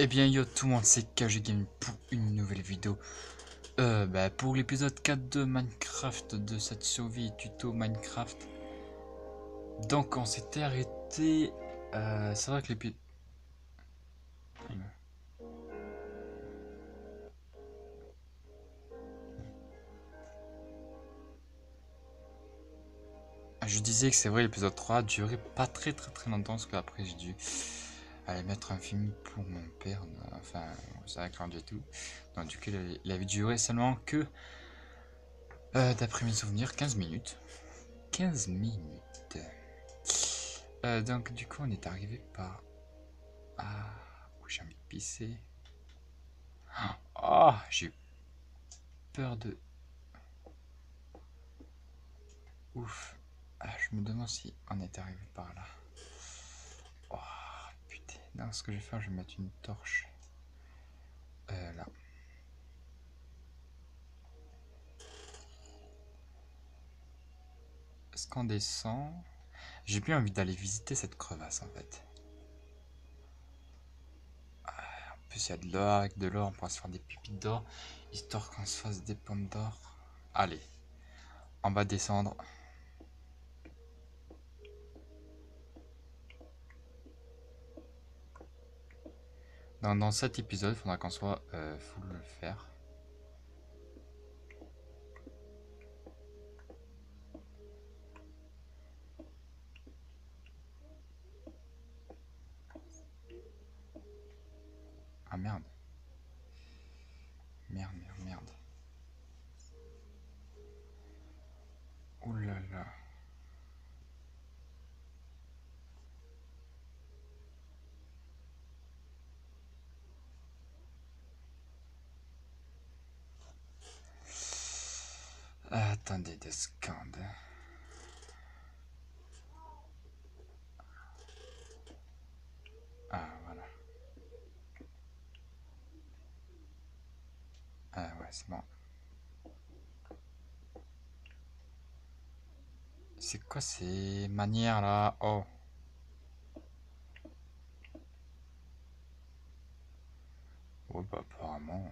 Eh bien yo tout le monde, c'est KG Game pour une nouvelle vidéo. Pour l'épisode 4 de Minecraft, de cette survie tuto Minecraft. Donc on s'était arrêté... c'est vrai que l'épisode... Je disais que c'est vrai, l'épisode 3 a duré pas très longtemps, parce qu'après j'ai dû aller mettre un film pour mon père. Enfin, c'est vrai quand du tout. Donc du coup il avait duré seulement que... d'après mes souvenirs, 15 minutes. 15 minutes. Donc du coup on est arrivé par... Ah, où j'ai envie de pisser. Oh, j'ai eu peur de... Ouf. Ah, je me demande si on est arrivé par là. Oh, putain. Non, ce que je vais faire, je vais mettre une torche. Là. Est-ce qu'on descend? J'ai plus envie d'aller visiter cette crevasse, en fait. En plus, il y a de l'or. Avec de l'or, on pourra se faire des pépites d'or. Histoire qu'on se fasse des pommes d'or. Allez. On va descendre. Dans cet épisode, il faudra qu'on soit full le faire. Ah merde. Merde. Ouh là là. Attendez 2 secondes. Ah, voilà. Ah ouais, c'est bon. C'est quoi ces manières là? Oh. Ouais, bah apparemment.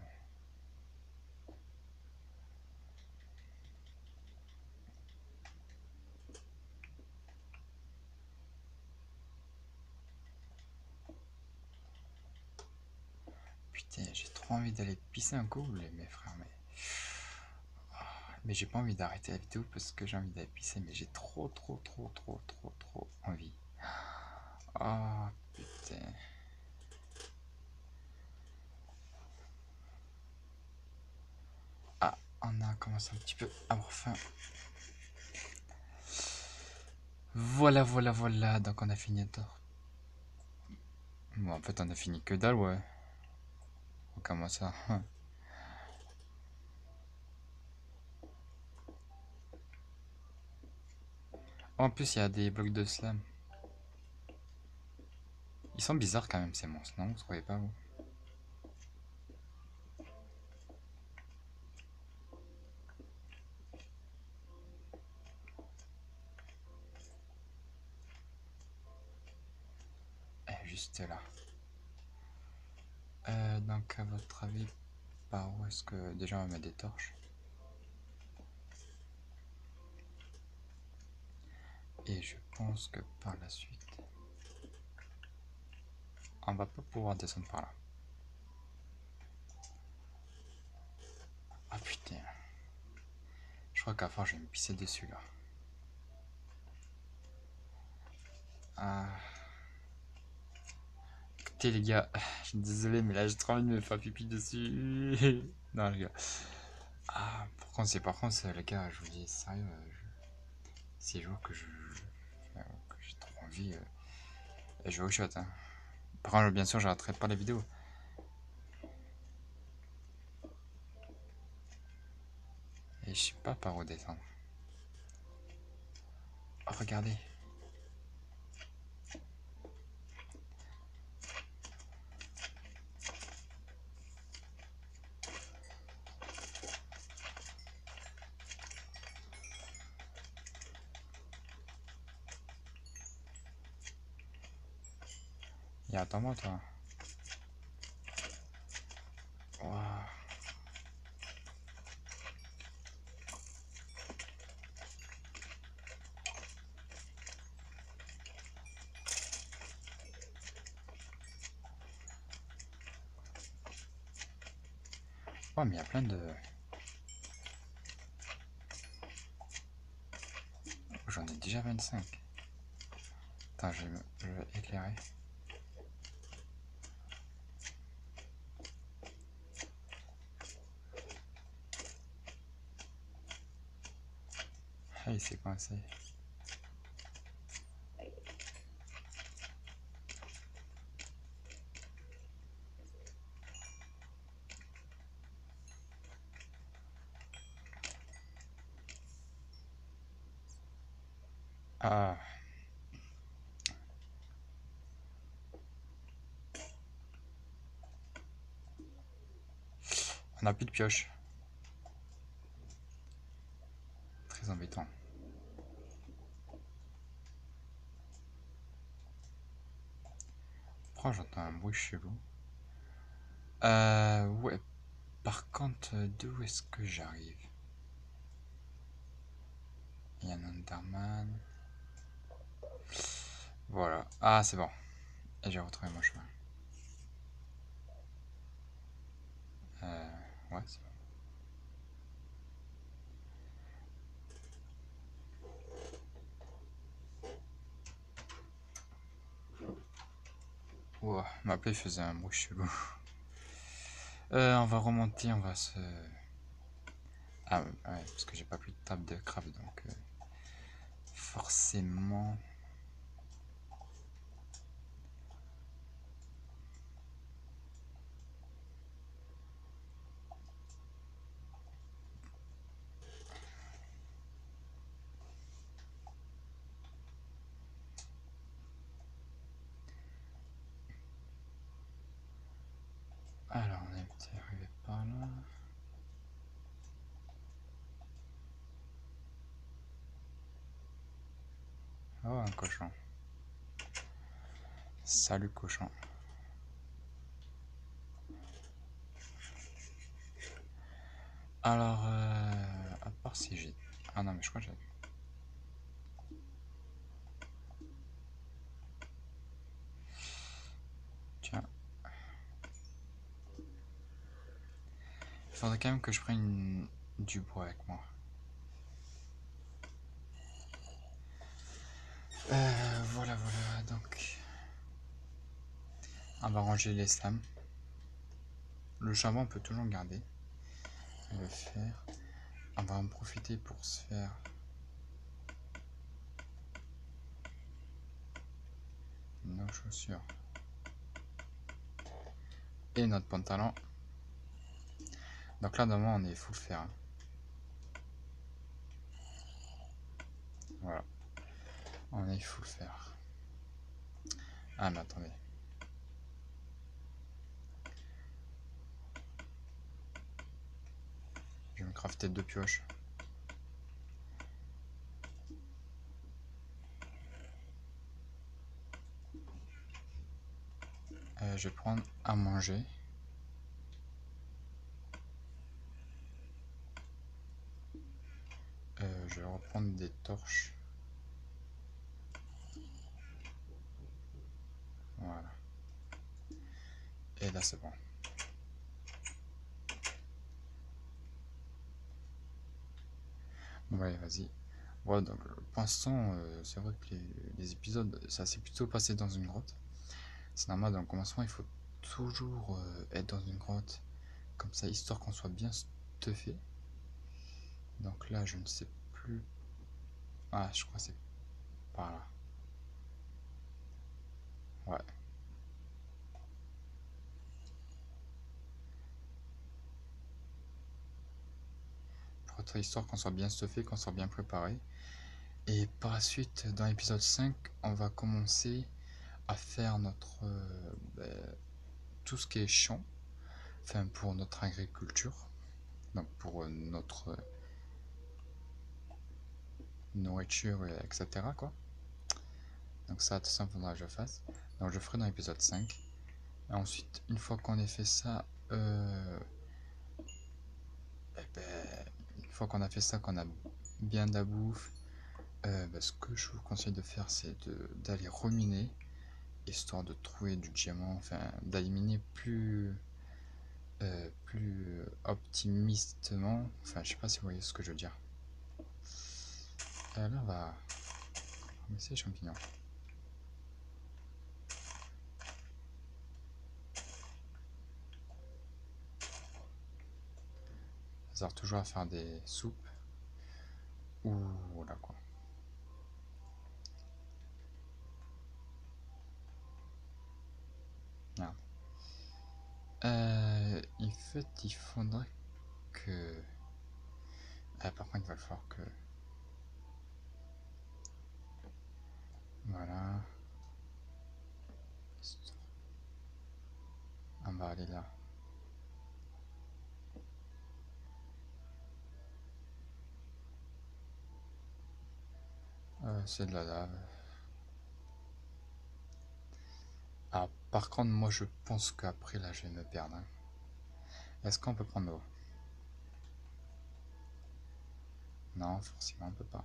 Putain, j'ai trop envie d'aller pisser un coup, mes frères, mais j'ai pas envie d'arrêter la vidéo parce que j'ai envie d'aller pisser, mais j'ai trop envie. Oh putain. Ah, on a commencé un petit peu à avoir faim. Voilà. Donc on a fini un tour. Bon, en fait, on a fini que dalle, ouais. Comment ça? En plus, il y a des blocs de slam. Ils sont bizarres quand même, ces monstres, non? Vous trouvez pas, vous? Juste là. Donc, à votre avis, par où est-ce que... Déjà, on va mettre des torches. Et je pense que par la suite, on va pas pouvoir descendre par là. Ah putain. Je crois qu'à force, je vais me pisser dessus, là. Ah. Écoutez, les gars, je suis désolé, mais là, j'ai trop envie de me faire pipi dessus. Non, les gars. Ah, par contre, les gars, je vous dis sérieux, c'est jours que j'ai trop envie. Je vais au shot, hein. Par contre, bien sûr, j'arrêterai pas la vidéo. Et je sais pas par où descendre. Oh, regardez. Et attends-moi, toi. Oh, mais il y a plein de... J'en ai déjà 25. Attends, je vais éclairer. Ah, il s'est coincé. Ah, on n'a plus de pioche. Très embêtant. Pourquoi j'entends un bruit chelou? Ouais. Par contre, d'où est-ce que j'arrive? Il y a un Enderman. Voilà. Ah, c'est bon. Et j'ai retrouvé mon chemin. Ouais, c'est bon. Ouah, ma plaie faisait un bruit chelou. On va remonter, on va se... Ah ouais, parce que j'ai pas plus de table de craft, donc forcément... Alors, on est peut-être arrivé par là. Oh, un cochon. Salut, cochon. Alors, à part si j'ai... Ah non, mais je crois que j'ai... Tiens. Il faudrait quand même que je prenne du bois avec moi. Voilà, voilà, donc... On va ranger les slames. Le charbon, on peut toujours garder. Le fer. On va en profiter pour se faire... nos chaussures. Et notre pantalon. Donc là, normalement, on est full fer. Hein. Voilà. On est full fer. Ah, mais attendez. Je vais me crafter 2 pioches. Je vais prendre à manger. Je vais reprendre des torches. Voilà. Et là, c'est bon. Ouais, vas-y. Ouais, donc pour l'instant, c'est vrai que les épisodes, ça s'est plutôt passé dans une grotte. C'est normal, dans le commencement, il faut toujours être dans une grotte. Comme ça, histoire qu'on soit bien stuffé. Donc là, je ne sais plus. Ah, je crois que c'est par là. Ouais. Pour être histoire qu'on soit bien stuffé, qu'on soit bien préparé. Et par la suite, dans l'épisode 5, on va commencer à faire notre tout ce qui est champ, enfin pour notre agriculture, donc pour notre nourriture, etc. quoi. Donc ça, tout ça, il faudra que je fasse. Donc je ferai dans l'épisode 5. Et ensuite, une fois qu'on ait fait ça, une fois qu'on a fait ça, qu'on a bien de la bouffe, ce que je vous conseille de faire, c'est d'aller reminer, histoire de trouver du diamant, enfin d'aller miner plus plus optimistement. Enfin, je sais pas si vous voyez ce que je veux dire. Là, on va ramasser les champignons. Ça sert toujours à faire des soupes. Ou voilà quoi. Merde. En fait, il faudrait que... Ah, par contre, il va falloir que... Voilà. On va aller là. C'est de la lave. Ah, par contre, moi, je pense qu'après, là, je vais me perdre. Hein. Est-ce qu'on peut prendre l'eau? Non, forcément, on peut pas.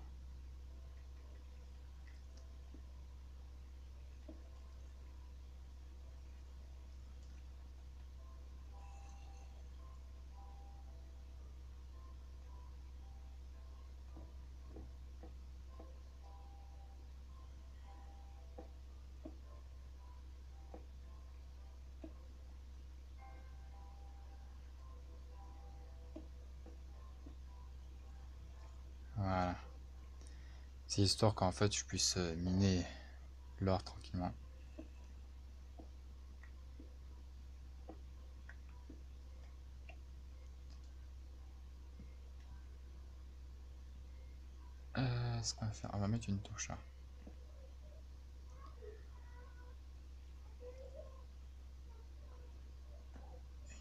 Voilà. C'est histoire qu'en fait, je puisse miner l'or tranquillement. Ce qu'on va faire, on va mettre une torche là.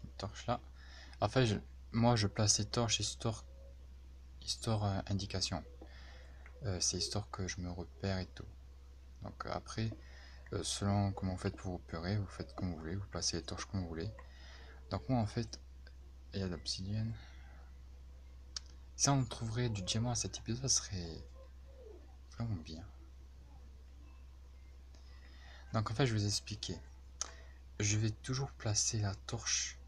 Une torche là. En fait, moi, je place ces torches histoire indication. C'est histoire que je me repère et tout. Donc après, selon comment vous faites pour vous repérer, vous faites comme vous voulez, vous placez les torches comme vous voulez. Donc moi, en fait, il y a de l'obsidienne. Si on trouverait du diamant à cet épisode, ça serait vraiment bien. Donc en fait, je vais vous expliquer. Je vais toujours placer la torche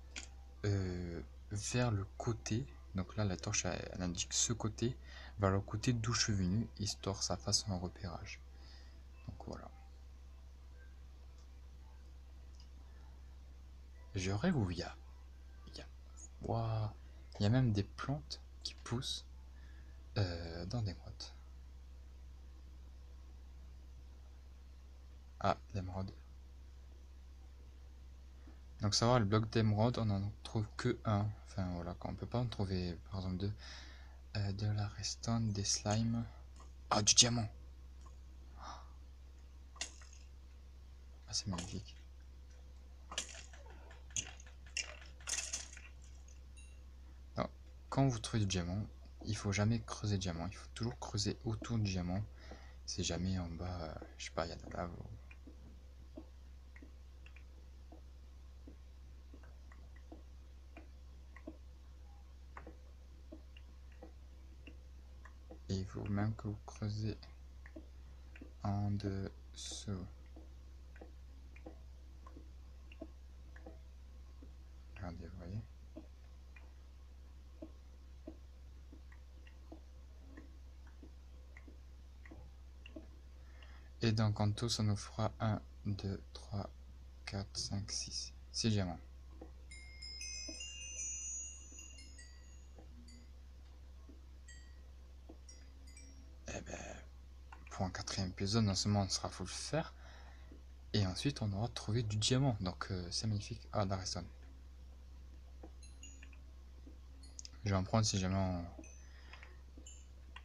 vers le côté. Donc là, la torche, elle indique ce côté, vers le côté d'où je suis venu, histoire que ça fasse un repérage. Donc voilà. Je rêve où il y a, wow, il y a même des plantes qui poussent dans des grottes. Ah, l'émeraude. Donc savoir le bloc d'émeraude, on en trouve que un. Enfin voilà, on peut pas en trouver par exemple deux. De la redstone, des slimes. Ah, du diamant. Ah, c'est magnifique. Alors, quand vous trouvez du diamant, il faut jamais creuser le diamant. Il faut toujours creuser autour du diamant. Si jamais en bas, je sais pas, il y a de la lave. Et il faut même que vous creusez en dessous. Regardez, vous voyez. Et donc en tout, ça nous fera 1, 2, 3, 4, 5, 6. 6 diamants. Et ben, pour un quatrième épisode, non seulement on sera full faire, et ensuite on aura trouvé du diamant. Donc c'est magnifique. Ah, la redstone. Je vais en prendre si jamais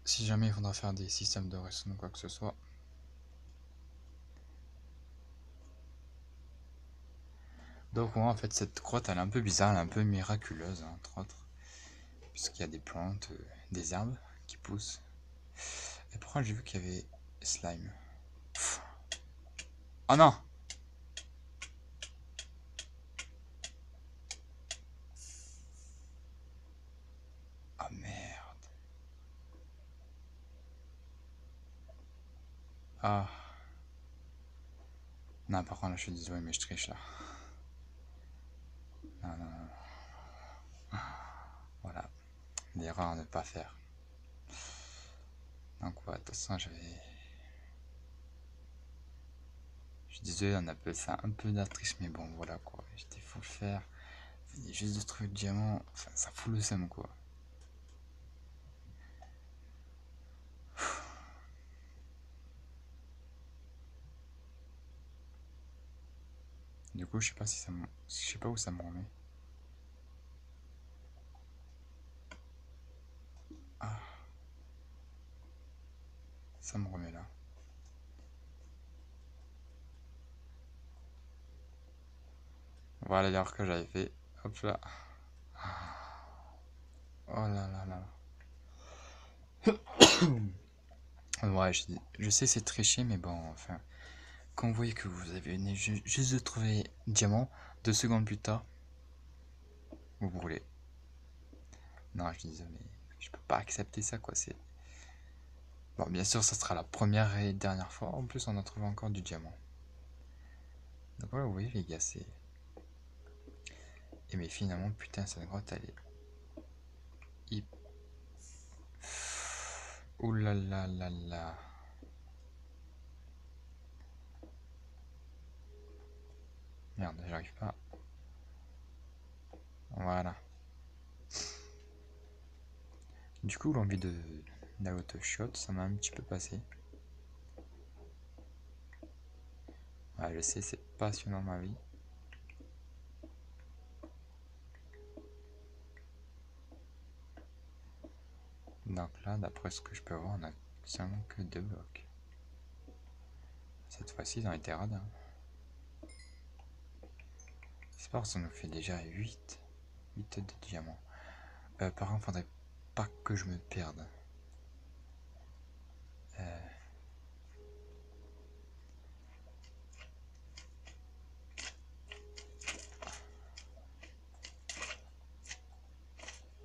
si jamais il faudra faire des systèmes de redstone ou quoi que ce soit. Donc ouais, en fait cette grotte elle est un peu bizarre, elle est un peu miraculeuse hein, entre autres. Puisqu'il y a des plantes, des herbes qui poussent. Et pourquoi j'ai vu qu'il y avait slime. Oh non. Oh merde. Ah. Non par contre là je suis désolé mais je triche là. Non non non. L'erreur à ne pas faire. Donc ouais, de toute façon, je suis désolé, on appelle ça un peu d'actrice, mais bon, voilà quoi. J'étais faut le faire. Juste de trouver le diamant, enfin, ça fout le seum quoi. Du coup, je sais pas si ça me... Je sais pas où ça me remet. Ah, ça me remet là. Voilà l'erreur que j'avais fait. Hop là. Oh là là là. Ouais, je sais c'est triché, mais bon, enfin. Quand vous voyez que vous avez juste de trouver diamant, 2 secondes plus tard, vous brûlez. Non, je suis désolé. Je peux pas accepter ça, quoi. C'est... Bon, bien sûr, ça sera la première et dernière fois. En plus, on a trouvé encore du diamant. Donc voilà, vous voyez, les gars, c'est... Et mais finalement, putain, cette grotte, elle est... Ouh là là là là. Merde, j'arrive pas. Voilà. Du coup, l'envie de l'auto-shot, ça m'a un petit peu passé. Ouais, je sais, c'est passionnant ma vie. Donc là, d'après ce que je peux voir, on a seulement que 2 blocs. Cette fois-ci, ils ont été radins. C'est pas, ça nous fait déjà 8 de diamants. Par contre, faudrait pas que je me perde.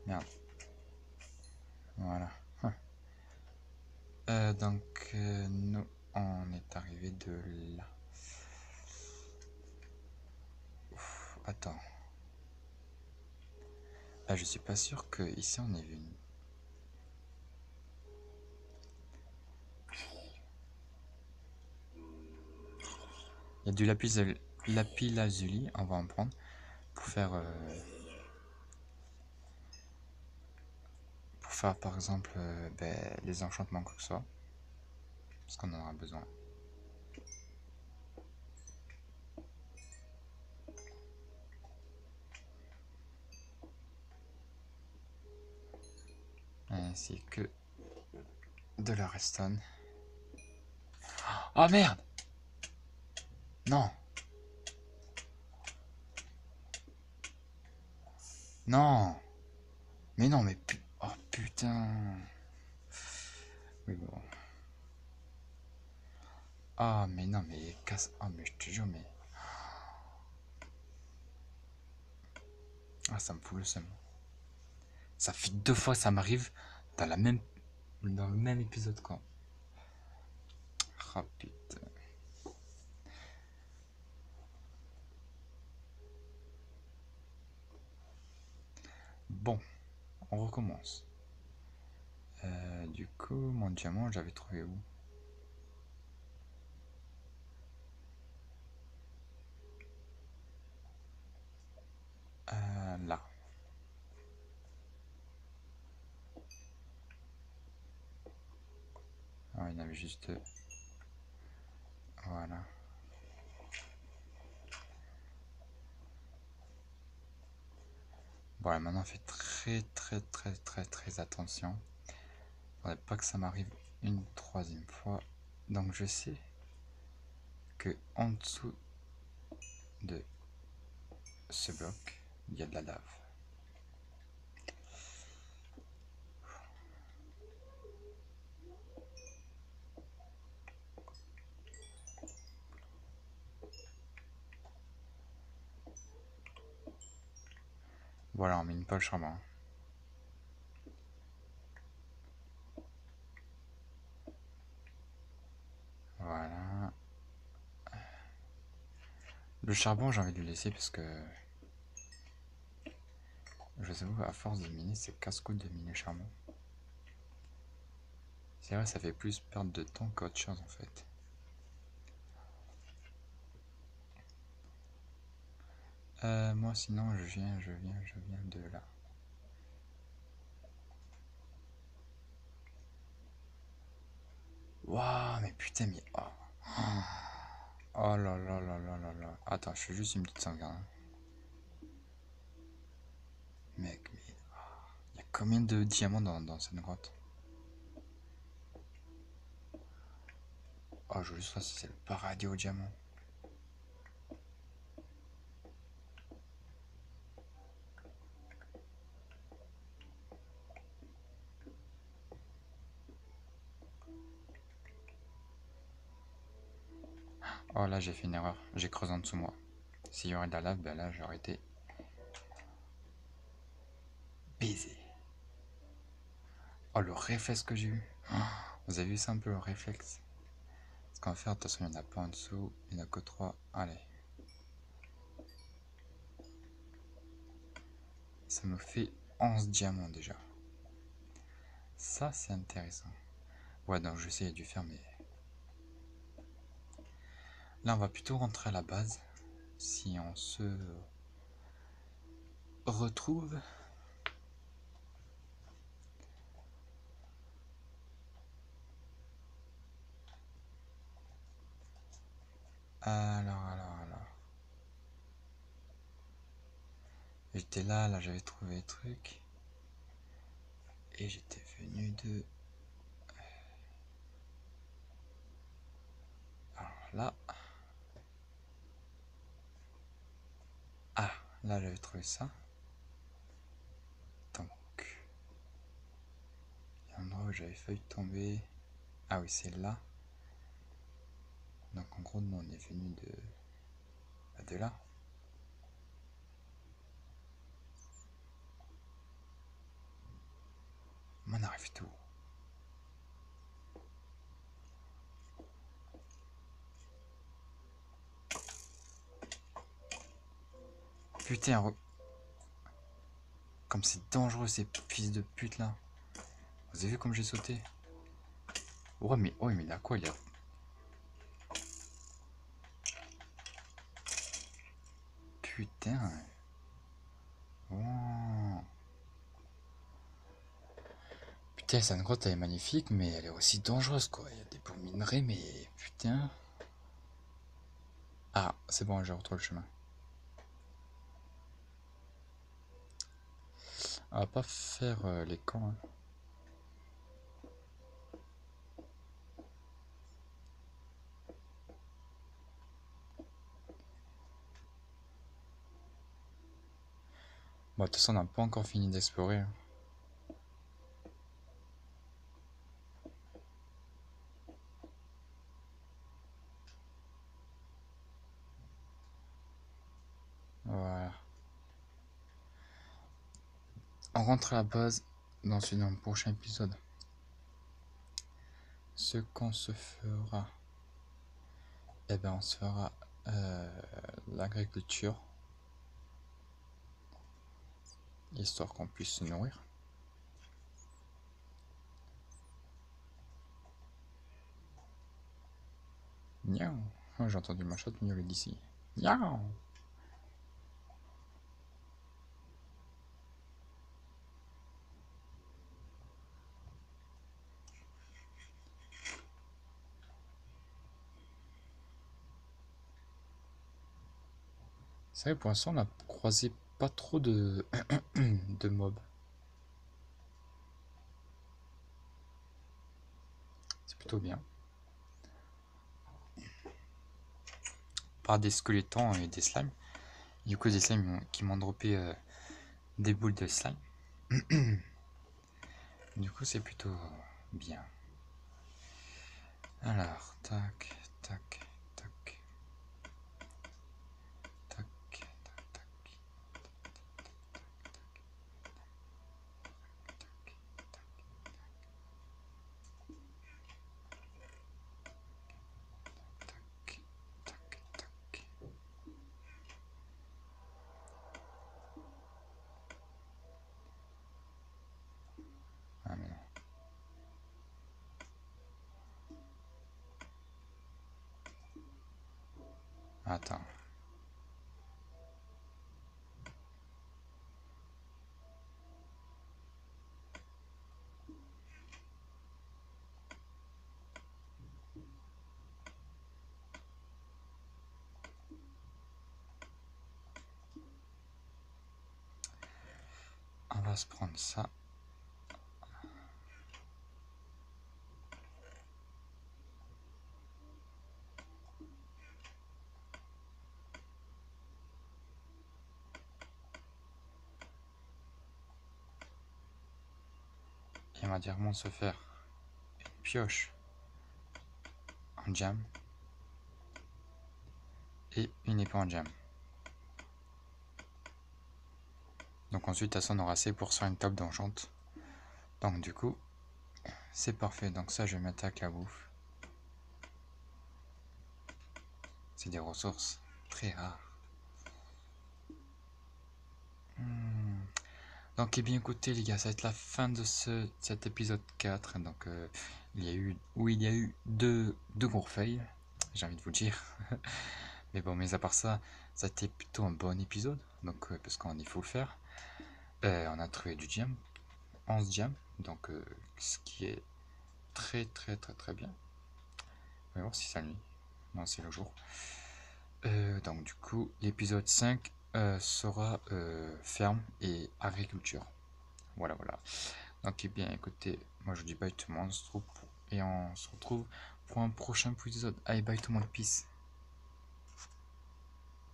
Merde. Voilà. Donc, nous, on est arrivé de là. Ouf, attends. Là, je suis pas sûr que ici on est venu. Il y a du lapis lazuli, on va en prendre pour faire par exemple les enchantements quoi que ce soit, parce qu'on en aura besoin. Ainsi que de la redstone. Oh merde! Non! Non! Mais non, mais oh putain! Oui, bon. Ah, mais non, mais casse. Ah, mais je te jure, mais. Ah, ça me fout le seum. Ça fait 2 fois que ça m'arrive dans dans le même épisode, quoi. Ah, putain. Bon, on recommence. Du coup, mon diamant, j'avais trouvé où? Là. Ah, il y en avait juste. Voilà. Voilà, maintenant, on fait très attention. Faudrait pas que ça m'arrive une 3e fois. Donc, je sais que en dessous de ce bloc, il y a de la lave. Voilà, on met une pole charbon. Voilà. Le charbon, j'ai envie de le laisser parce que Je sais pas, à force de miner, c'est casse-couille de miner charbon. C'est vrai, ça fait plus perdre de temps qu'autre chose en fait. Moi sinon je viens de là. Waouh, mais putain, mais... Oh. Oh là là là là là là. Attends, je fais juste une petite sauvegarde. Mec, mais... Il y a combien de diamants dans cette grotte? Oh, je veux juste voir si c'est le paradis au diamant. Oh là, j'ai fait une erreur. J'ai creusé en dessous moi. S'il y aurait de la lave, ben là, j'aurais été baisé. Oh, le réflexe que j'ai eu. Oh, vous avez vu ça un peu, le réflexe? Ce qu'on va faire, de toute façon, il n'y en a pas en dessous. Il n'y en a que 3. Allez. Ça nous fait 11 diamants déjà. Ça, c'est intéressant. Ouais, donc je sais, il y a dû faire, mais... Là, on va plutôt rentrer à la base. Si on se retrouve. Alors. J'étais là, là j'avais trouvé des trucs. Et j'étais venu de... Alors là... Ah, là j'avais trouvé ça. Donc... Il y a un endroit où j'avais failli tomber. Ah oui, c'est là. Donc en gros, nous on est venu de là. Mais on arrive tout. Putain, comme c'est dangereux ces fils de pute là. Vous avez vu comme j'ai sauté? Ouais, mais il a quoi? Il a... Putain. Oh. Putain, cette grotte elle est magnifique, mais elle est aussi dangereuse quoi. Il y a des bons minerais, mais putain. Ah, c'est bon, j'ai retrouvé le chemin. On va pas faire les camps. Hein. Bon, de toute façon, on n'a pas encore fini d'explorer. Hein. Voilà. On rentre à la base dans un prochain épisode. Ce qu'on se fera, eh ben, on se fera l'agriculture, histoire qu'on puisse se nourrir. Miaou. Oh, j'ai entendu ma chatte miauler d'ici. Miaou. C'est vrai, pour l'instant, on a croisé pas trop de, de mobs. C'est plutôt bien. Par des squelettons et des slimes. Du coup, des slimes qui m'ont droppé des boules de slime. Du coup, c'est plutôt bien. Alors, tac, tac, tac, tac, tac, tac, tac, tac, tac. Attends. On va se prendre ça. Et on va directement se faire une pioche en jam et une épée en jam. Donc ensuite, de toute façon, on aura assez pour faire une table d'enchante. Donc du coup, c'est parfait. Donc ça, je vais mettre avec la bouffe. C'est des ressources très rares. Donc, eh bien, écoutez, les gars, ça va être la fin de cet épisode 4. Donc, il y a eu deux gros fails, j'ai envie de vous dire. Mais bon, mais à part ça, ça a été plutôt un bon épisode. Donc, parce qu'on il faut le faire. On a trouvé du jam, 11 jam. Donc, ce qui est très, très, très, très bien. On va voir si c'est la nuit. Non, c'est le jour. Donc, du coup, l'épisode 5 sera ferme et agriculture. Voilà, voilà. Donc, eh bien, écoutez, moi je vous dis bye tout le monde, et on se retrouve pour un prochain épisode. Allez, bye tout le monde, peace.